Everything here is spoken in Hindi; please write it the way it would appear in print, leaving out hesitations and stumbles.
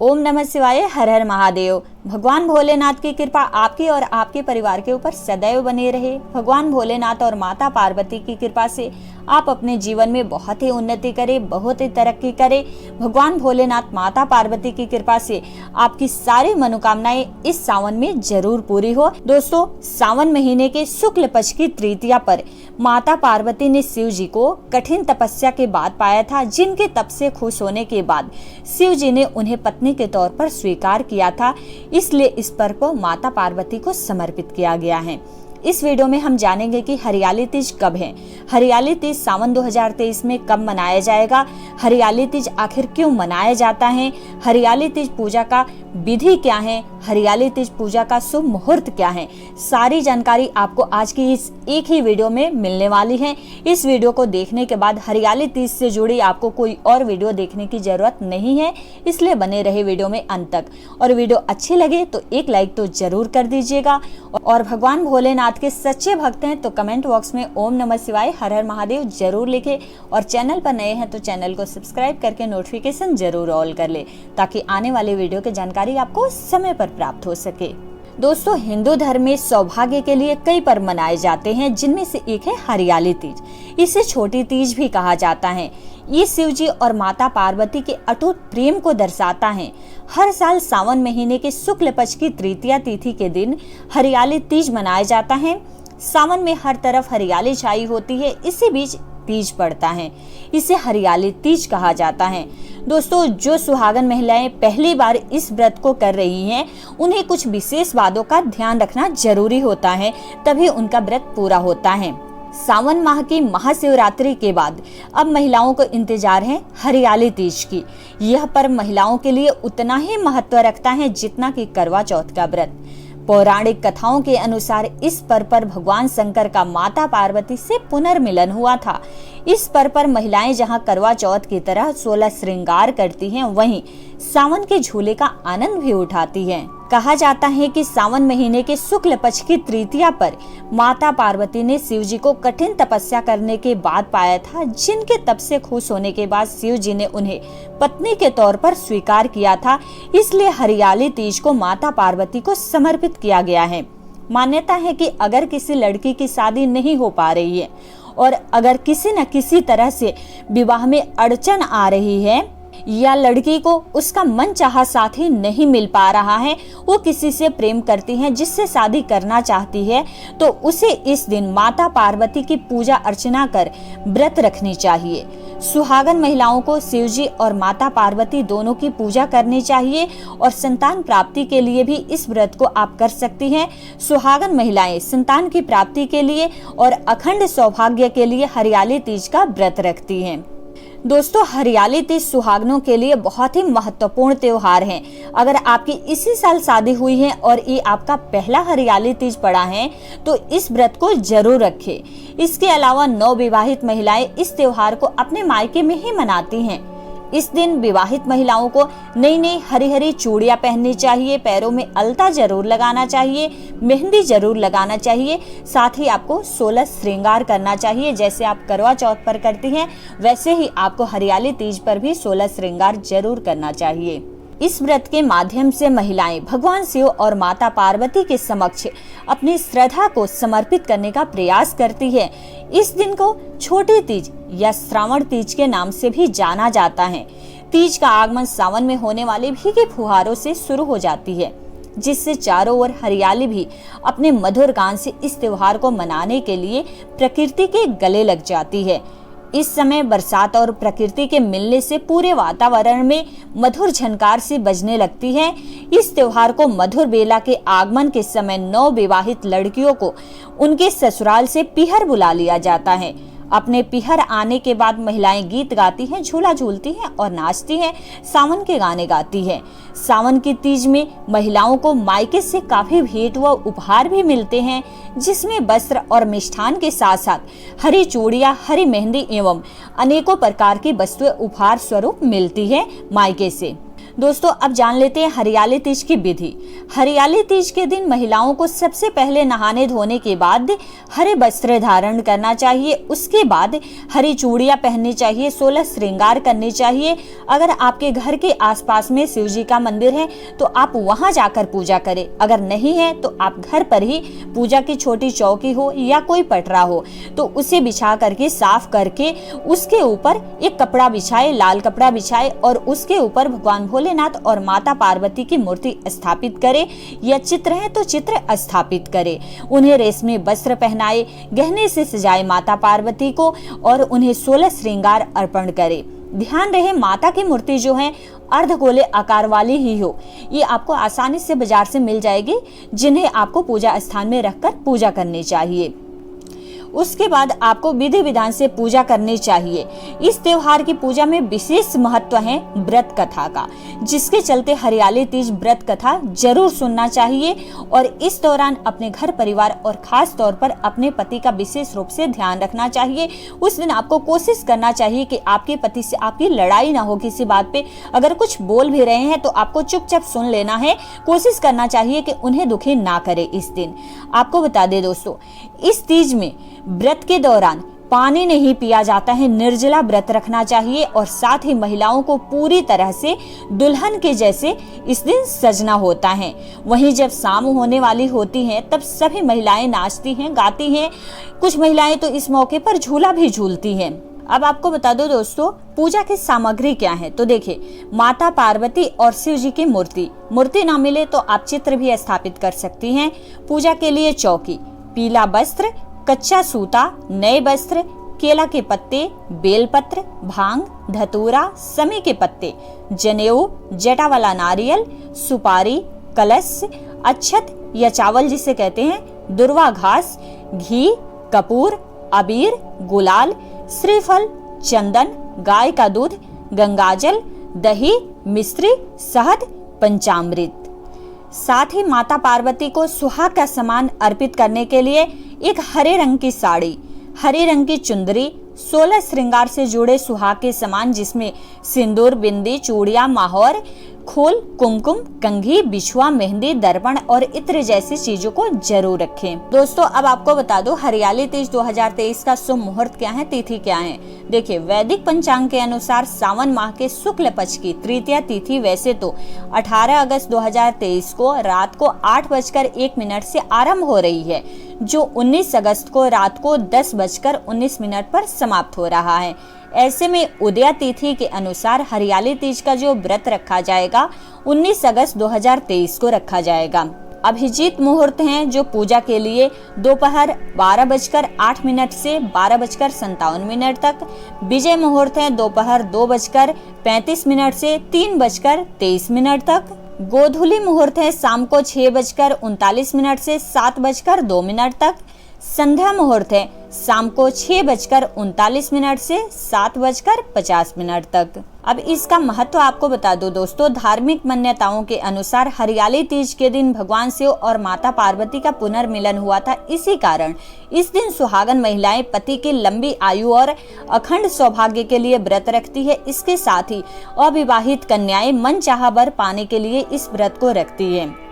ओम नमः शिवाय, हर हर महादेव। भगवान भोलेनाथ की कृपा आपकी और आपके परिवार के ऊपर सदैव बने रहे। भगवान भोलेनाथ और माता पार्वती की कृपा से आप अपने जीवन में बहुत ही उन्नति करें, बहुत ही तरक्की करें। भगवान भोलेनाथ माता पार्वती की कृपा से आपकी सारी मनोकामनाएं इस सावन में जरूर पूरी हो। दोस्तों, सावन महीने के शुक्ल पक्ष की तृतीया पर माता पार्वती ने शिव जी को कठिन तपस्या के बाद पाया था, जिनके तप से खुश होने के बाद शिव जी ने उन्हें पत्नी के तौर पर स्वीकार किया था। इसलिए इस पर्व को माता पार्वती को समर्पित किया गया है। इस वीडियो में हम जानेंगे कि हरियाली तीज कब है, हरियाली तीज सावन 2023 में कब मनाया जाएगा, हरियाली तीज आखिर क्यों मनाया जाता है, हरियाली तीज पूजा का विधि क्या है, हरियाली तीज पूजा का शुभ मुहूर्त क्या है। सारी जानकारी आपको आज की इस एक ही वीडियो में मिलने वाली है। इस वीडियो को देखने के बाद हरियाली तीज से जुड़ी आपको कोई और वीडियो देखने की जरूरत नहीं है, इसलिए बने रहे वीडियो में अंत तक। और वीडियो अच्छी लगे तो एक लाइक तो जरूर कर दीजिएगा। और भगवान भोलेनाथ के सच्चे भक्त हैं तो कमेंट बॉक्स में ओम नमः शिवाय, हर हर महादेव जरूर लिखें। और चैनल पर नए हैं तो चैनल को सब्सक्राइब करके नोटिफिकेशन जरूर ऑल कर ले, ताकि आने वाले वीडियो की जानकारी आपको समय पर प्राप्त हो सके। दोस्तों, हिंदू धर्म में सौभाग्य के लिए कई पर्व मनाए जाते हैं, जिनमें से एक है हरियाली तीज। इसे छोटी तीज भी कहा जाता है। ये शिव जी और माता पार्वती के अटूट प्रेम को दर्शाता है। हर साल सावन महीने के शुक्ल पक्ष की तृतीया तिथि के दिन हरियाली तीज मनाया जाता है। सावन में हर तरफ हरियाली छाई होती है, इसी बीच तीज पड़ता है, इसे हरियाली तीज कहा जाता है। दोस्तों, जो सुहागन महिलाएं पहली बार इस व्रत को कर रही हैं, उन्हें कुछ विशेष बातों का ध्यान रखना जरूरी होता है, तभी उनका व्रत पूरा होता है। सावन माह की महाशिवरात्रि के बाद अब महिलाओं को इंतजार है हरियाली तीज की। यह पर्व महिलाओं के लिए उतना ही महत्व रखता है जितना कि करवा चौथ का व्रत। पौराणिक कथाओं के अनुसार इस पर्व पर भगवान शंकर का माता पार्वती से पुनर्मिलन हुआ था। इस पर्व पर महिलाएं जहां करवा चौथ की तरह 16 श्रृंगार करती हैं, वहीं सावन के झूले का आनंद भी उठाती हैं। कहा जाता है कि सावन महीने के शुक्ल पक्ष की तृतीया पर माता पार्वती ने शिव जी को कठिन तपस्या करने के बाद पाया था, जिनके तप से खुश होने के बाद शिव जी ने उन्हें पत्नी के तौर पर स्वीकार किया था। इसलिए हरियाली तीज को माता पार्वती को समर्पित किया गया है। मान्यता है कि अगर किसी लड़की की शादी नहीं हो पा रही है और अगर किसी न किसी तरह से विवाह में अड़चन आ रही है या लड़की को उसका मनचाहा साथी नहीं मिल पा रहा है, वो किसी से प्रेम करती है जिससे शादी करना चाहती है, तो उसे इस दिन माता पार्वती की पूजा अर्चना कर व्रत रखनी चाहिए। सुहागन महिलाओं को शिवजी और माता पार्वती दोनों की पूजा करनी चाहिए और संतान प्राप्ति के लिए भी इस व्रत को आप कर सकती हैं। सुहागन महिलाएं संतान की प्राप्ति के लिए और अखंड सौभाग्य के लिए हरियाली तीज का व्रत रखती हैं। दोस्तों, हरियाली तीज सुहागनों के लिए बहुत ही महत्वपूर्ण त्योहार है। अगर आपकी इसी साल शादी हुई है और ये आपका पहला हरियाली तीज पड़ा है, तो इस व्रत को जरूर रखें। इसके अलावा नवविवाहित महिलाएं इस त्योहार को अपने मायके में ही मनाती हैं। इस दिन विवाहित महिलाओं को नई नई हरी हरी चूड़ियां पहननी चाहिए, पैरों में अलता जरूर लगाना चाहिए, मेहंदी जरूर लगाना चाहिए। साथ ही आपको 16 श्रृंगार करना चाहिए। जैसे आप करवा चौथ पर करती हैं, वैसे ही आपको हरियाली तीज पर भी 16 श्रृंगार जरूर करना चाहिए। इस व्रत के माध्यम से महिलाएं भगवान शिव और माता पार्वती के समक्ष अपनी श्रद्धा को समर्पित करने का प्रयास करती है। इस दिन को छोटी तीज या श्रावण तीज के नाम से भी जाना जाता है। तीज का आगमन सावन में होने वाले भीगे फुहारों से शुरू हो जाती है, जिससे चारों ओर हरियाली भी अपने मधुर गान से इस त्योहार को मनाने के लिए प्रकृति के गले लग जाती है। इस समय बरसात और प्रकृति के मिलने से पूरे वातावरण में मधुर झनकार सी बजने लगती है। इस त्योहार को मधुर बेला के आगमन के समय नवविवाहित लड़कियों को उनके ससुराल से पीहर बुला लिया जाता है। अपने पीहर आने के बाद महिलाएं गीत गाती हैं, झूला झूलती हैं और नाचती हैं, सावन के गाने गाती हैं। सावन की तीज में महिलाओं को मायके से काफी भेंट व उपहार भी मिलते हैं, जिसमें वस्त्र और मिष्ठान के साथ साथ हरी चूड़ियां, हरी मेहंदी एवं अनेकों प्रकार की वस्तुएं उपहार स्वरूप मिलती है मायके से। दोस्तों अब जान लेते हैं हरियाली तीज की विधि। हरियाली तीज के दिन महिलाओं को सबसे पहले नहाने धोने के बाद हरे वस्त्र धारण करना चाहिए। उसके बाद हरी चूड़ियां पहननी चाहिए, 16 श्रृंगार करनी चाहिए। अगर आपके घर के आसपास में शिव जी का मंदिर है तो आप वहां जाकर पूजा करें। अगर नहीं है तो आप घर पर ही पूजा की छोटी चौकी हो या कोई पटरा हो तो उसे बिछा करके साफ करके उसके ऊपर एक कपड़ा बिछाए, लाल कपड़ा बिछाए और उसके ऊपर भगवान भोलेनाथ और माता पार्वती की मूर्ति स्थापित करे या चित्र है तो चित्र स्थापित करे। उन्हें रेशमी वस्त्र पहनाए, गहने से सजाए माता पार्वती को और उन्हें 16 श्रृंगार अर्पण करे। ध्यान रहे माता की मूर्ति जो है अर्धगोले आकार वाली ही हो। ये आपको आसानी से बाजार से मिल जाएगी, जिन्हें आपको पूजा स्थान में रखकर पूजा करनी चाहिए। उसके बाद आपको विधि विधान से पूजा करनी चाहिए। इस त्योहार की पूजा में विशेष महत्व है व्रत कथा का, जिसके चलते हरियाली तीज व्रत कथा जरूर सुनना चाहिए और इस दौरान अपने घर परिवार और खास तौर पर अपने पति का विशेष रूप से ध्यान रखना चाहिए। उस दिन आपको कोशिश करना चाहिए कि आपके पति से आपकी लड़ाई ना हो किसी बात पे। अगर कुछ बोल भी रहे हैं तो आपको चुपचाप सुन लेना है। कोशिश करना चाहिए कि उन्हें दुखी ना करे इस दिन। आपको बता दें दोस्तों, इस तीज में व्रत के दौरान पानी नहीं पिया जाता है, निर्जला व्रत रखना चाहिए और साथ ही महिलाओं को पूरी तरह से दुल्हन के जैसे इस दिन सजना होता है। वहीं जब शाम होने वाली होती है तब सभी महिलाएं नाचती हैं, गाती हैं। कुछ महिलाएं तो इस मौके पर झूला भी झूलती हैं। अब आपको बता दो दोस्तों, पूजा की सामग्री क्या है। तो देखिए, माता पार्वती और शिव जी की मूर्ति ना मिले तो आप चित्र भी स्थापित कर सकती हैं। पूजा के लिए चौकी, पीला वस्त्र, कच्चा सूता, नए वस्त्र, केला के पत्ते, बेलपत्र, भांग, धतूरा, समी के पत्ते, जनेऊ, जटा वाला नारियल, सुपारी, कलश, अक्षत या चावल जिसे कहते हैं, दुर्वा घास, घी, कपूर, अबीर, गुलाल, श्रीफल, चंदन, गाय का दूध, गंगाजल, दही, मिश्री, शहद, पंचामृत। साथ ही माता पार्वती को सुहाग का सामान अर्पित करने के लिए एक हरे रंग की साड़ी, हरे रंग की चुंदरी, 16 श्रृंगार से जुड़े सुहाग के सामान जिसमें सिंदूर, बिंदी, चूड़ियां, माहौर, खोल, कुमकुम, कंघी, बिछुआ, मेहंदी, दर्पण और इत्र जैसी चीजों को जरूर रखें। दोस्तों अब आपको बता दो हरियाली तीज 2023 का शुभ मुहूर्त क्या है, तिथि क्या है। देखिए, वैदिक पंचांग के अनुसार सावन माह के शुक्ल पक्ष की तृतीया तिथि वैसे तो 18 अगस्त 2023 को रात को 8:01 से आरंभ हो रही है, जो 19 अगस्त को रात को 10:19 पर समाप्त हो रहा है। ऐसे में उदया तिथि के अनुसार हरियाली तीज का जो व्रत रखा जाएगा 19 अगस्त 2023 को रखा जाएगा। अभिजीत मुहूर्त हैं जो पूजा के लिए दोपहर 12:08 से 12:57 तक। विजय मुहूर्त है दोपहर 2:35 से 3:23 तक। गोधूली मुहूर्त है शाम को 6:39 से 7:02 तक। संध्या मुहूर्त है शाम को 6:39 से 7:50 तक। अब इसका महत्व आपको बता दो दोस्तों, धार्मिक मान्यताओं के अनुसार हरियाली तीज के दिन भगवान शिव और माता पार्वती का पुनर्मिलन हुआ था। इसी कारण इस दिन सुहागन महिलाएं पति की लंबी आयु और अखंड सौभाग्य के लिए व्रत रखती है। इसके साथ ही अविवाहित कन्याएं मनचाहा वर पाने के लिए इस व्रत को रखती है।